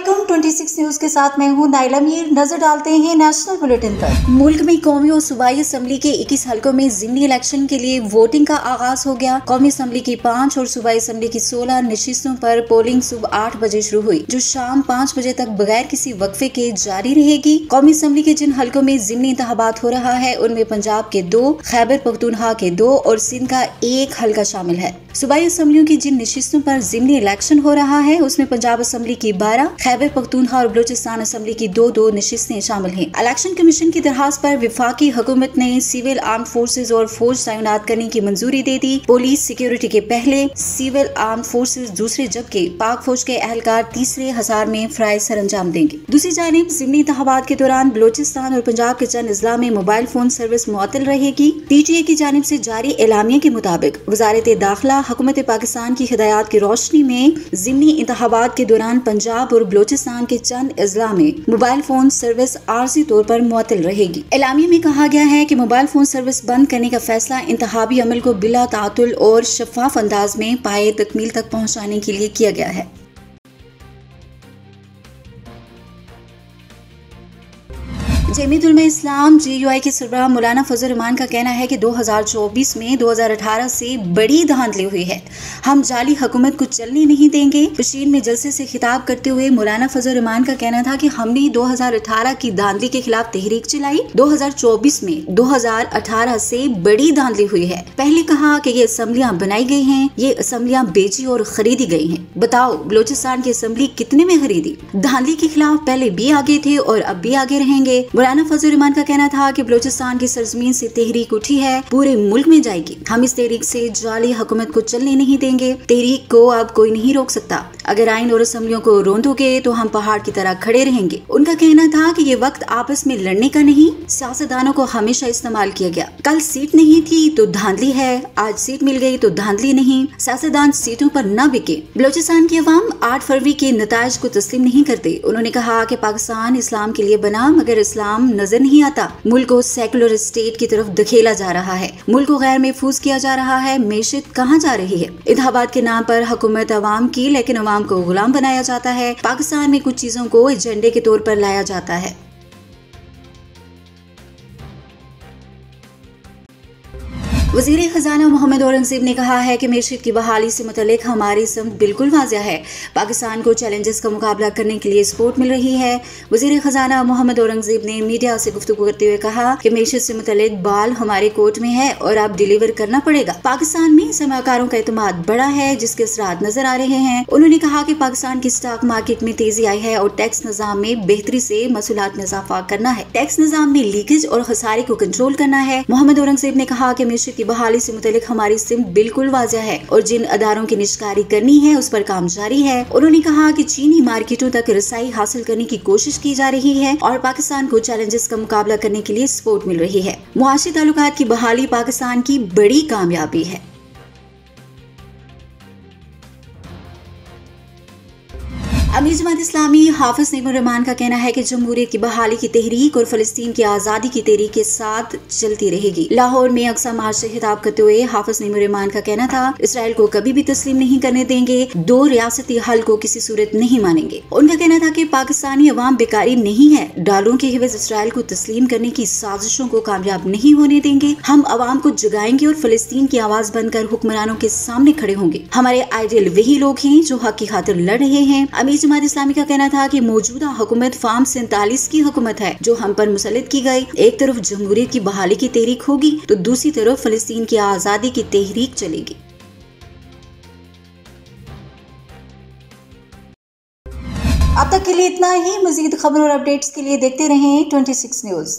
अस्सलामुअलैकुम 26 न्यूज के साथ मैं हूं नाइला मीर। नजर डालते हैं नेशनल बुलेटिन पर। मुल्क में कौमी और सूबाई असम्बली के 21 हलकों में ज़िमनी इलेक्शन के लिए वोटिंग का आगाज हो गया। कौमी असम्बली की 5 और सूबाई असम्बली की 16 नशिस्तों पर पोलिंग सुबह 8 बजे शुरू हुई, जो शाम 5 बजे तक बगैर किसी वक्फे के जारी रहेगी। कौमी असम्बली के जिन हलकों में ज़िमनी इंतखाबात हो रहा है उनमें पंजाब के 2, खैबर पख्तूनख्वा के 2 और सिंध का 1 हलका शामिल है। सूबाई असम्बलियों की जिन नशिस्तों पर ज़िमनी इलेक्शन हो रहा है उसमें पंजाब असम्बली की 12, खैबर पख्तूनख्वा और बलूचिस्तान असम्बली की 2-2 नशिस्तें शामिल हैं। इलेक्शन कमीशन की दरखास्त पर वफाकी हुकूमत ने सिविल आर्म फोर्सेज और फौज तैनात करने की मंजूरी दे दी। पुलिस सिक्योरिटी के पहले, सिविल आर्म फोर्सेज दूसरे, जबकि पाक फौज के एहलकार तीसरे हजार में फराइज सर अंजाम देंगे। दूसरी जानिब ज़िमनी इंतखाबात के दौरान बलूचिस्तान और पंजाब के चंद अजला में मोबाइल फोन सर्विस मुअत्तल रहेगी। PTA की जानिब से जारी एलामिया के मुताबिक वजारत दाखिला हुकूमत पाकिस्तान की हिदायत की रोशनी में ज़िमनी इंतखाबात के दौरान पंजाब और बलूचिस्तान के चंद अजला में मोबाइल फोन सर्विस आर्जी तौर पर मुअत्तल रहेगी। एलामिया में कहा गया है कि मोबाइल फोन सर्विस बंद करने का फैसला इंतखाबी अमल को बिला तातुल और शफाफ अंदाज में पाए तकमील तक पहुँचाने के लिए किया गया है। जमीयत उलमा इस्लाम JUI के सरबराह मौलाना फजल रहमान का कहना है कि 2024 में 2018 से बड़ी धांधली हुई है। हम जाली हुकूमत को चलने नहीं देंगे। पशीन में जलसे से खिताब करते हुए मौलाना फजल रहमान का कहना था कि हमने 2018 की धांधली के खिलाफ तहरीक चलाई। 2024 में 2018 से बड़ी धांधली हुई है। पहले कहा कि ये असम्बलियां बनाई गई हैं, ये असम्बलियां बेची और खरीदी गई हैं। बताओ बलूचिस्तान की असम्बली कितने में खरीदी? धांधली के खिलाफ पहले भी आगे थे और अब भी आगे रहेंगे। मौलाना फजल रहमान का कहना था कि बलूचिस्तान की सरजमीन से तहरीक उठी है, पूरे मुल्क में जाएगी। हम इस तहरीक से जाली हुकूमत को चलने नहीं देंगे। तहरीक को अब कोई नहीं रोक सकता। अगर आइन और असम्बलियों को रोंदोगे तो हम पहाड़ की तरह खड़े रहेंगे। उनका कहना था कि ये वक्त आपस में लड़ने का नहीं, सियासतदानों को हमेशा इस्तेमाल किया गया। कल सीट नहीं थी तो धांधली है, आज सीट मिल गई तो धांधली नहीं। सियासतदान सीटों पर न बिके। बलूचिस्तान की अवाम 8 फरवरी के नताइज को तस्लीम नहीं करते। उन्होंने कहा कि पाकिस्तान इस्लाम के लिए बना, मगर इस्लाम नजर नहीं आता। मुल्क को सेकुलर स्टेट की तरफ धकेला जा रहा है। मुल्क को गैर महफूज किया जा रहा है। मेशत कहाँ जा रही है? इंतखाबात के नाम पर हुकूमत अवाम की, लेकिन अवाम को गुलाम बनाया जाता है। पाकिस्तान में कुछ चीजों को एजेंडे के तौर पर लाया जाता है। वज़ीर खजाना मोहम्मद औरंगज़ेब ने कहा है कि मेशत की बहाली से मुतल्लिक हमारी समत बिल्कुल वाज़ेह है। पाकिस्तान को चैलेंजेस का मुकाबला करने के लिए सपोर्ट मिल रही है। वज़ीर खजाना मोहम्मद औरंगज़ेब ने मीडिया से गुफ्तगू करते हुए कहा कि मेशत से मुतल्लिक बाल हमारे कोर्ट में है और अब डिलीवर करना पड़ेगा। पाकिस्तान में सरमाकारों का एतमाद बढ़ा है, जिसके असरात नजर आ रहे हैं। उन्होंने कहा कि पाकिस्तान की स्टॉक मार्केट में तेजी आई है और टैक्स निज़ाम में बेहतरी से मसूलात में इजाफा करना है। टैक्स निज़ाम में लीकेज और खसारे को कंट्रोल करना है। मोहम्मद औरंगज़ेब ने कहा कि मेशत बहाली से मुतल्लिक हमारी सिमत बिल्कुल वाज़ेह है और जिन अदारों की निष्कारी करनी है उस पर काम जारी है। उन्होंने कहा कि चीनी मार्केटों तक रसाई हासिल करने की कोशिश की जा रही है और पाकिस्तान को चैलेंजेस का मुकाबला करने के लिए सपोर्ट मिल रही है। मुआशी ताल्लुकात की बहाली पाकिस्तान की बड़ी कामयाबी है। अमीर जमात इस्लामी हाफिज नईमुर रहमान का कहना है कि जमहूरियत की बहाली की तहरीक और फलस्तीन की आज़ादी की तहरीक के साथ चलती रहेगी। लाहौर में अक्सा मार्च से खिताब करते हुए हाफिज नईमुर रहमान का कहना था, इसराइल को कभी भी तस्लीम नहीं करने देंगे, 2 रियासती हल को किसी सूरत नहीं मानेंगे। उनका कहना था कि पाकिस्तानी अवाम बेकारी नहीं है, डालों के हिवज इसराइल को तस्लीम करने की साजिशों को कामयाब नहीं होने देंगे। हम अवाम को जगाएंगे और फलस्तीन की आवाज बनकर हुक्मरानों के सामने खड़े होंगे। हमारे आइडियल वही लोग हैं जो हक की खातिर लड़ रहे हैं। अमीर जमात इस्लामी का कहना था कि मौजूदा हुकूमत फार्म 47 की हुकूमत है जो हम पर मुसल्लत की गई। एक तरफ जमहूरियत की बहाली की तहरीक होगी तो दूसरी तरफ फलस्तीन की आजादी की तहरीक चलेगी। अब तक के लिए इतना ही। मजीद खबर और अपडेट्स के लिए देखते रहें 26 न्यूज।